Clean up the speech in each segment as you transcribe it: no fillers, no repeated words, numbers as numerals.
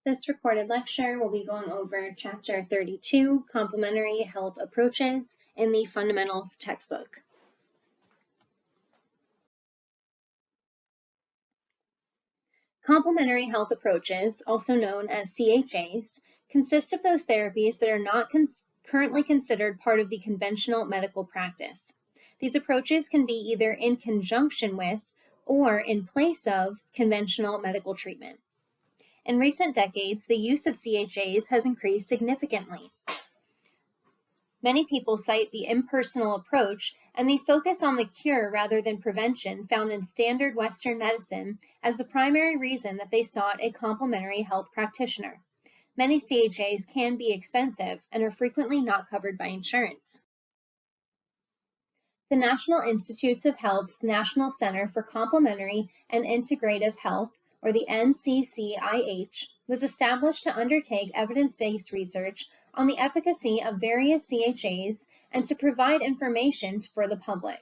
This recorded lecture will be going over Chapter 32, Complementary Health Approaches, in the Fundamentals textbook. Complementary health approaches, also known as CHAs, consist of those therapies that are not currently considered part of the conventional medical practice. These approaches can be either in conjunction with or in place of conventional medical treatment. In recent decades, the use of CHAs has increased significantly. Many people cite the impersonal approach and they focus on the cure rather than prevention found in standard Western medicine as the primary reason that they sought a complementary health practitioner. Many CHAs can be expensive and are frequently not covered by insurance. The National Institutes of Health's National Center for Complementary and Integrative Health, or the NCCIH, was established to undertake evidence-based research on the efficacy of various CHAs and to provide information for the public.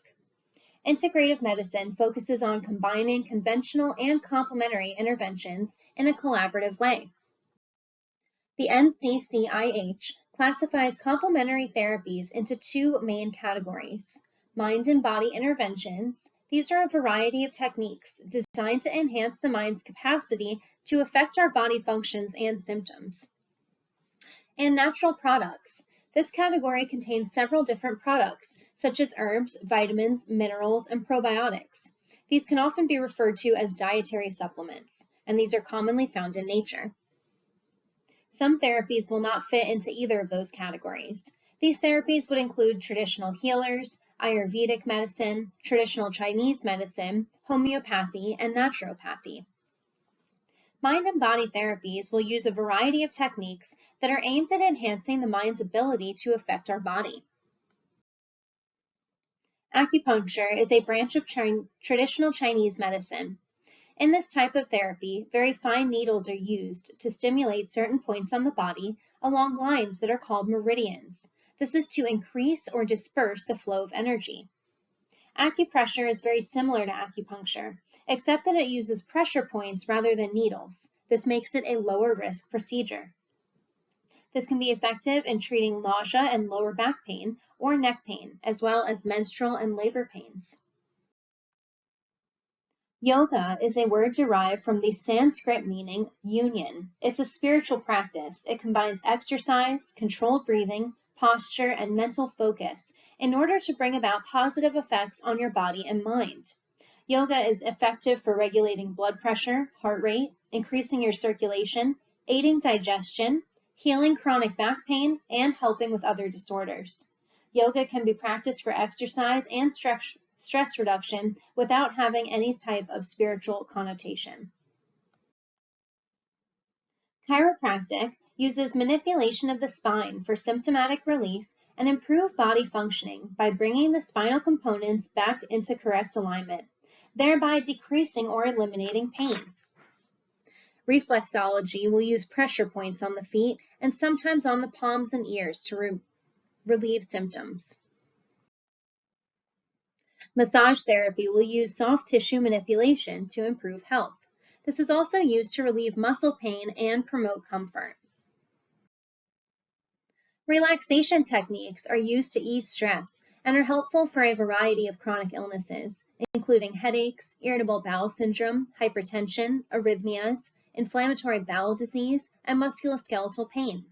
Integrative medicine focuses on combining conventional and complementary interventions in a collaborative way. The NCCIH classifies complementary therapies into two main categories: mind and body interventions. These are a variety of techniques designed to enhance the mind's capacity to affect our body functions and symptoms. And natural products. This category contains several different products, such as herbs, vitamins, minerals, and probiotics. These can often be referred to as dietary supplements, and these are commonly found in nature. Some therapies will not fit into either of those categories. These therapies would include traditional healers, Ayurvedic medicine, traditional Chinese medicine, homeopathy, and naturopathy. Mind and body therapies will use a variety of techniques that are aimed at enhancing the mind's ability to affect our body. Acupuncture is a branch of traditional Chinese medicine. In this type of therapy, very fine needles are used to stimulate certain points on the body along lines that are called meridians. This is to increase or disperse the flow of energy. Acupressure is very similar to acupuncture, except that it uses pressure points rather than needles. This makes it a lower risk procedure. This can be effective in treating nausea and lower back pain or neck pain, as well as menstrual and labor pains. Yoga is a word derived from the Sanskrit meaning union. It's a spiritual practice. It combines exercise, controlled breathing, posture, and mental focus in order to bring about positive effects on your body and mind. Yoga is effective for regulating blood pressure, heart rate, increasing your circulation, aiding digestion, healing chronic back pain, and helping with other disorders. Yoga can be practiced for exercise and stress reduction without having any type of spiritual connotation. Chiropractic uses manipulation of the spine for symptomatic relief and improved body functioning by bringing the spinal components back into correct alignment, thereby decreasing or eliminating pain. Reflexology will use pressure points on the feet and sometimes on the palms and ears to relieve symptoms. Massage therapy will use soft tissue manipulation to improve health. This is also used to relieve muscle pain and promote comfort. Relaxation techniques are used to ease stress and are helpful for a variety of chronic illnesses, including headaches, irritable bowel syndrome, hypertension, arrhythmias, inflammatory bowel disease, and musculoskeletal pain.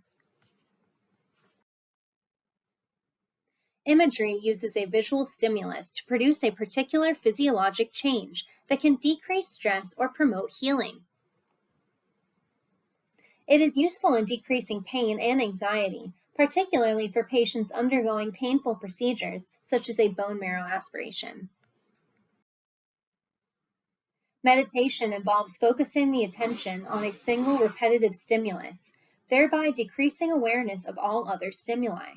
Imagery uses a visual stimulus to produce a particular physiologic change that can decrease stress or promote healing. It is useful in decreasing pain and anxiety, particularly for patients undergoing painful procedures such as a bone marrow aspiration. Meditation involves focusing the attention on a single repetitive stimulus, thereby decreasing awareness of all other stimuli.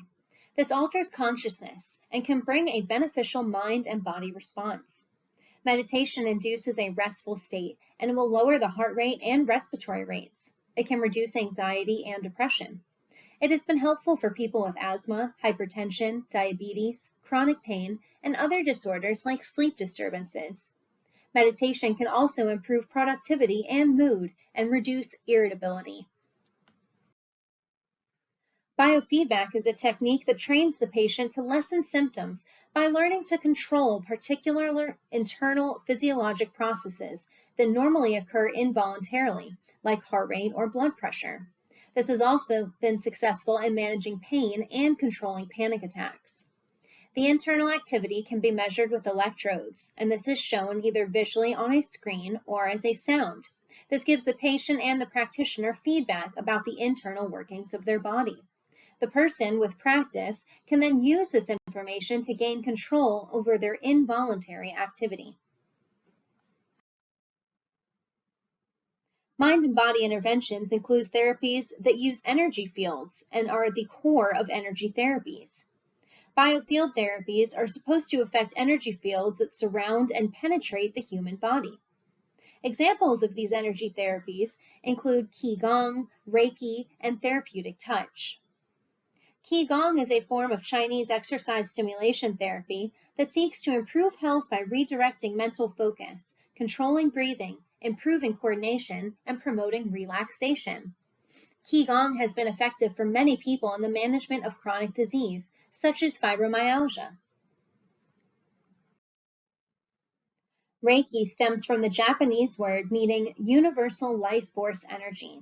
This alters consciousness and can bring a beneficial mind and body response. Meditation induces a restful state and it will lower the heart rate and respiratory rates. It can reduce anxiety and depression. It has been helpful for people with asthma, hypertension, diabetes, chronic pain, and other disorders like sleep disturbances. Meditation can also improve productivity and mood and reduce irritability. Biofeedback is a technique that trains the patient to lessen symptoms by learning to control particular internal physiologic processes that normally occur involuntarily, like heart rate or blood pressure. This has also been successful in managing pain and controlling panic attacks. The internal activity can be measured with electrodes, and this is shown either visually on a screen or as a sound. This gives the patient and the practitioner feedback about the internal workings of their body. The person, with practice, can then use this information to gain control over their involuntary activity. Mind and body interventions include therapies that use energy fields and are at the core of energy therapies. Biofield therapies are supposed to affect energy fields that surround and penetrate the human body. Examples of these energy therapies include Qigong, Reiki, and therapeutic touch. Qigong is a form of Chinese exercise stimulation therapy that seeks to improve health by redirecting mental focus, controlling breathing, improving coordination, and promoting relaxation. Qigong has been effective for many people in the management of chronic disease, such as fibromyalgia. Reiki stems from the Japanese word meaning universal life force energy.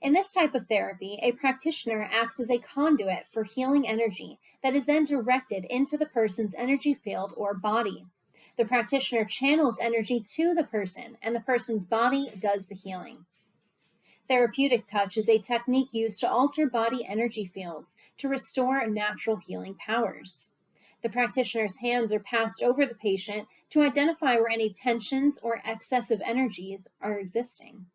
In this type of therapy, a practitioner acts as a conduit for healing energy that is then directed into the person's energy field or body. The practitioner channels energy to the person, and the person's body does the healing. Therapeutic touch is a technique used to alter body energy fields to restore natural healing powers. The practitioner's hands are passed over the patient to identify where any tensions or excessive energies are existing.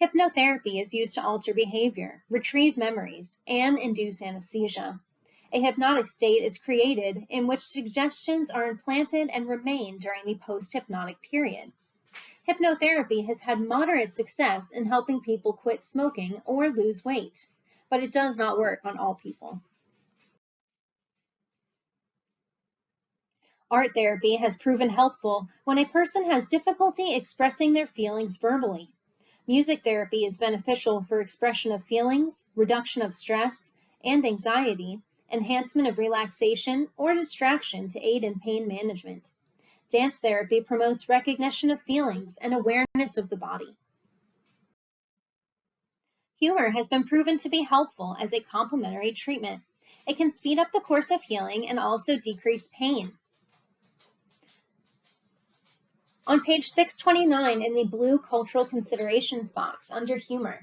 Hypnotherapy is used to alter behavior, retrieve memories, and induce anesthesia. A hypnotic state is created in which suggestions are implanted and remain during the post-hypnotic period. Hypnotherapy has had moderate success in helping people quit smoking or lose weight, but it does not work on all people. Art therapy has proven helpful when a person has difficulty expressing their feelings verbally. Music therapy is beneficial for expression of feelings, reduction of stress and anxiety, enhancement of relaxation or distraction to aid in pain management. Dance therapy promotes recognition of feelings and awareness of the body. Humor has been proven to be helpful as a complementary treatment. It can speed up the course of healing and also decrease pain. On page 629 in the blue cultural considerations box under humor,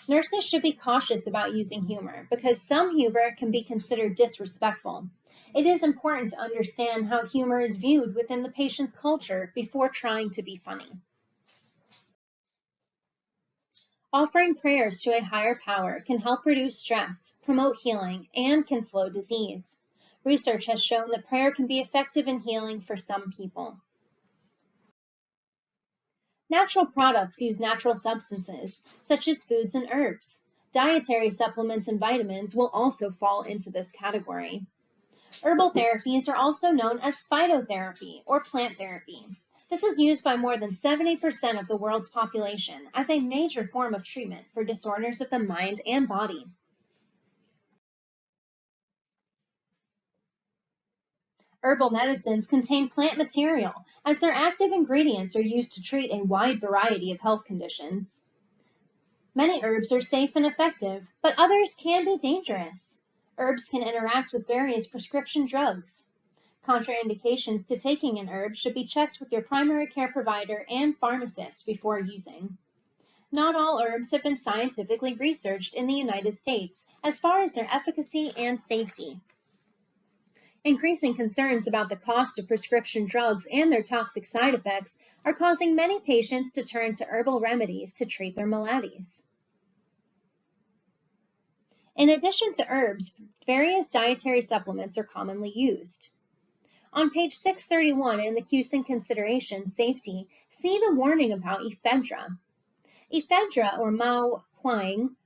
nurses should be cautious about using humor because some humor can be considered disrespectful. It is important to understand how humor is viewed within the patient's culture before trying to be funny. Offering prayers to a higher power can help reduce stress, promote healing, and can slow disease. Research has shown that prayer can be effective in healing for some people. Natural products use natural substances, such as foods and herbs. Dietary supplements and vitamins will also fall into this category. Herbal therapies are also known as phytotherapy or plant therapy. This is used by more than 70% of the world's population as a major form of treatment for disorders of the mind and body. Herbal medicines contain plant material, as their active ingredients are used to treat a wide variety of health conditions. Many herbs are safe and effective, but others can be dangerous. Herbs can interact with various prescription drugs. Contraindications to taking an herb should be checked with your primary care provider and pharmacist before using. Not all herbs have been scientifically researched in the United States as far as their efficacy and safety. Increasing concerns about the cost of prescription drugs and their toxic side effects are causing many patients to turn to herbal remedies to treat their maladies. In addition to herbs, various dietary supplements are commonly used. On page 631 in the Cusin Consideration Safety, see the warning about ephedra. Ephedra, or Mao Huang,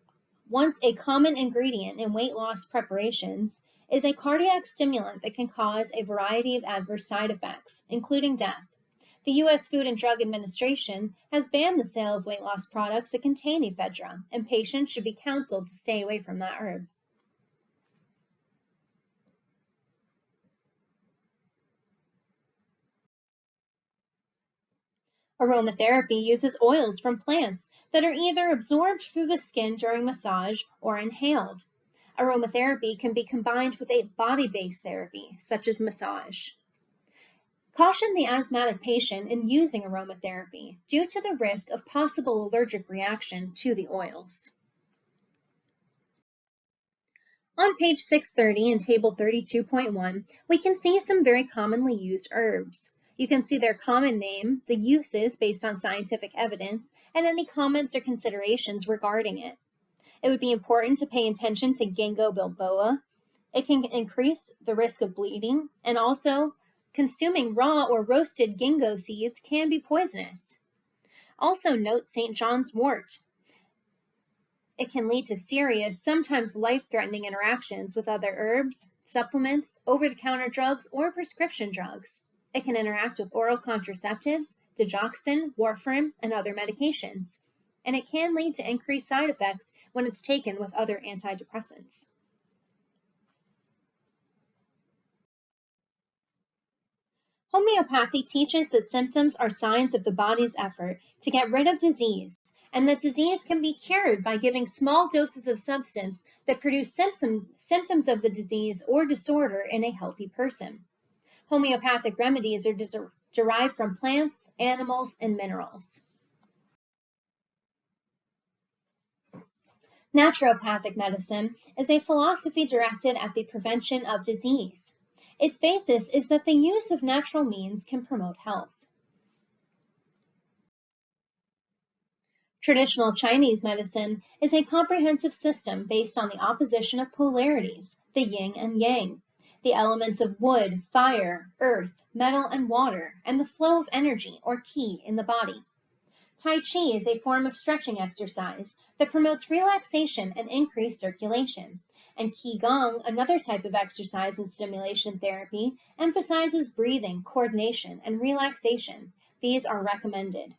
once a common ingredient in weight loss preparations, is a cardiac stimulant that can cause a variety of adverse side effects, including death. The U.S. Food and Drug Administration has banned the sale of weight loss products that contain ephedra, and patients should be counseled to stay away from that herb. Aromatherapy uses oils from plants that are either absorbed through the skin during massage or inhaled. Aromatherapy can be combined with a body-based therapy, such as massage. Caution the asthmatic patient in using aromatherapy due to the risk of possible allergic reaction to the oils. On page 630 in table 32.1, we can see some very commonly used herbs. You can see their common name, the uses based on scientific evidence, and any comments or considerations regarding it. It would be important to pay attention to ginkgo biloba. It can increase the risk of bleeding, and also consuming raw or roasted ginkgo seeds can be poisonous. Also note St. John's wort. It can lead to serious, sometimes life-threatening interactions with other herbs, supplements, over-the-counter drugs, or prescription drugs. It can interact with oral contraceptives, digoxin, warfarin, and other medications. And it can lead to increased side effects when it's taken with other antidepressants. Homeopathy teaches that symptoms are signs of the body's effort to get rid of disease, and that disease can be cured by giving small doses of substance that produce symptoms of the disease or disorder in a healthy person. Homeopathic remedies are derived from plants, animals, and minerals. Naturopathic medicine is a philosophy directed at the prevention of disease. Its basis is that the use of natural means can promote health. Traditional Chinese medicine is a comprehensive system based on the opposition of polarities, the yin and yang, the elements of wood, fire, earth, metal, and water, and the flow of energy, or qi, in the body. Tai Chi is a form of stretching exercise that promotes relaxation and increased circulation, and Qigong, another type of exercise and stimulation therapy, emphasizes breathing, coordination, and relaxation. These are recommended.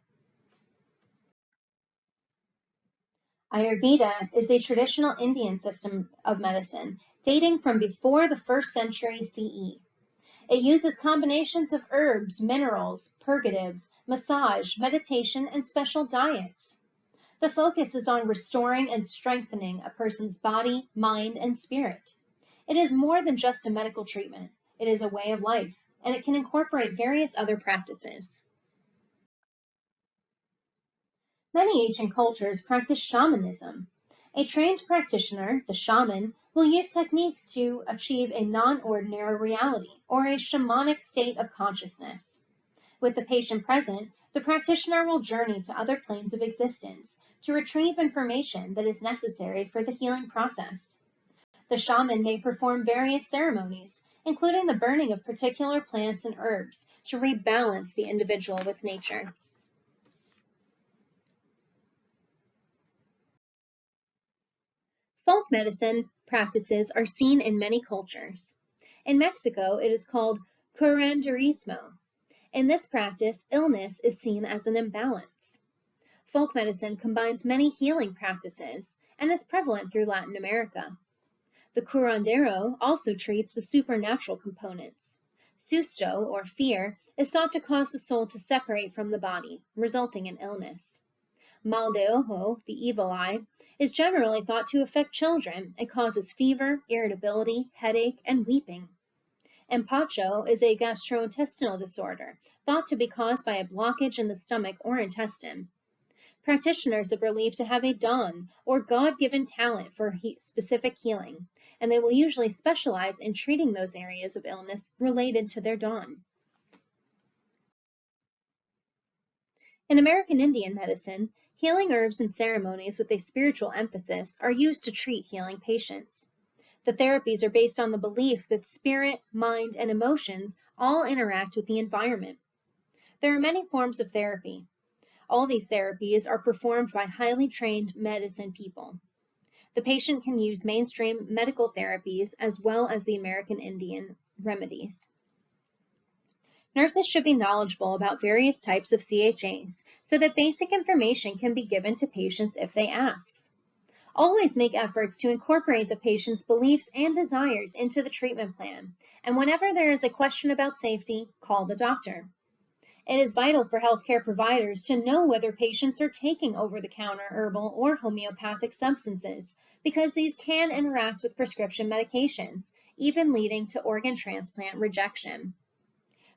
Ayurveda is a traditional Indian system of medicine dating from before the 1st century CE. It uses combinations of herbs, minerals, purgatives, massage, meditation, and special diets. The focus is on restoring and strengthening a person's body, mind, and spirit. It is more than just a medical treatment. It is a way of life, and it can incorporate various other practices. Many ancient cultures practice shamanism. A trained practitioner, the shaman, will use techniques to achieve a non-ordinary reality or a shamanic state of consciousness. With the patient present, the practitioner will journey to other planes of existence to retrieve information that is necessary for the healing process. The shaman may perform various ceremonies, including the burning of particular plants and herbs, to rebalance the individual with nature. Folk medicine practices are seen in many cultures. In Mexico, it is called curanderismo. In this practice, illness is seen as an imbalance. Folk medicine combines many healing practices and is prevalent through Latin America. The curandero also treats the supernatural components. Susto, or fear, is thought to cause the soul to separate from the body, resulting in illness. Mal de ojo, the evil eye, is generally thought to affect children and causes fever, irritability, headache, and weeping. Empacho is a gastrointestinal disorder, thought to be caused by a blockage in the stomach or intestine. Practitioners are believed to have a don, or God-given talent for specific healing, and they will usually specialize in treating those areas of illness related to their don. In American Indian medicine, healing herbs and ceremonies with a spiritual emphasis are used to treat healing patients. The therapies are based on the belief that spirit, mind, and emotions all interact with the environment. There are many forms of therapy. All these therapies are performed by highly trained medicine people. The patient can use mainstream medical therapies as well as the American Indian remedies. Nurses should be knowledgeable about various types of CHAs so that basic information can be given to patients if they ask. Always make efforts to incorporate the patient's beliefs and desires into the treatment plan, and whenever there is a question about safety, call the doctor. It is vital for healthcare providers to know whether patients are taking over-the-counter herbal or homeopathic substances, because these can interact with prescription medications, even leading to organ transplant rejection.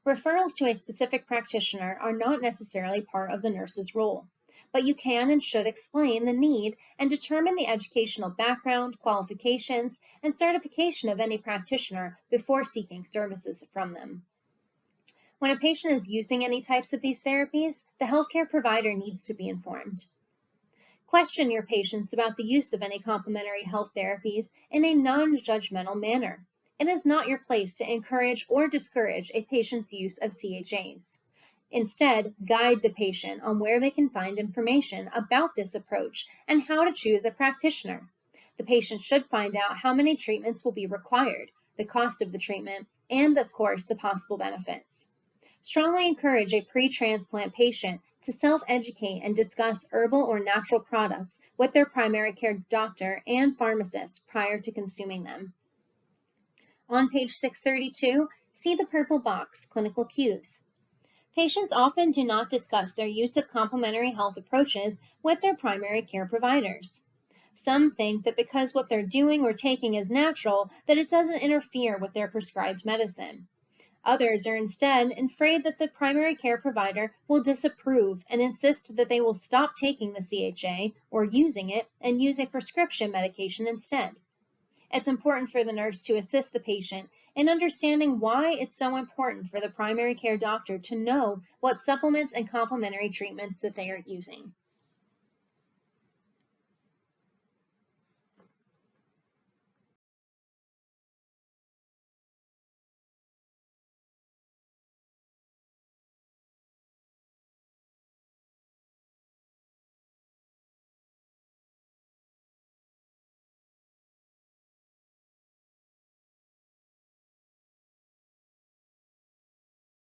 Referrals to a specific practitioner are not necessarily part of the nurse's role, but you can and should explain the need and determine the educational background, qualifications, and certification of any practitioner before seeking services from them. When a patient is using any types of these therapies, the healthcare provider needs to be informed. Question your patients about the use of any complementary health therapies in a non-judgmental manner. It is not your place to encourage or discourage a patient's use of CHAs. Instead, guide the patient on where they can find information about this approach and how to choose a practitioner. The patient should find out how many treatments will be required, the cost of the treatment, and of course, the possible benefits. Strongly encourage a pre-transplant patient to self-educate and discuss herbal or natural products with their primary care doctor and pharmacist prior to consuming them. On page 632, see the purple box, Clinical Cues. Patients often do not discuss their use of complementary health approaches with their primary care providers. Some think that because what they're doing or taking is natural, that it doesn't interfere with their prescribed medicine. Others are instead afraid that the primary care provider will disapprove and insist that they will stop taking the CHA or using it and use a prescription medication instead. It's important for the nurse to assist the patient in understanding why it's so important for the primary care doctor to know what supplements and complementary treatments that they are using.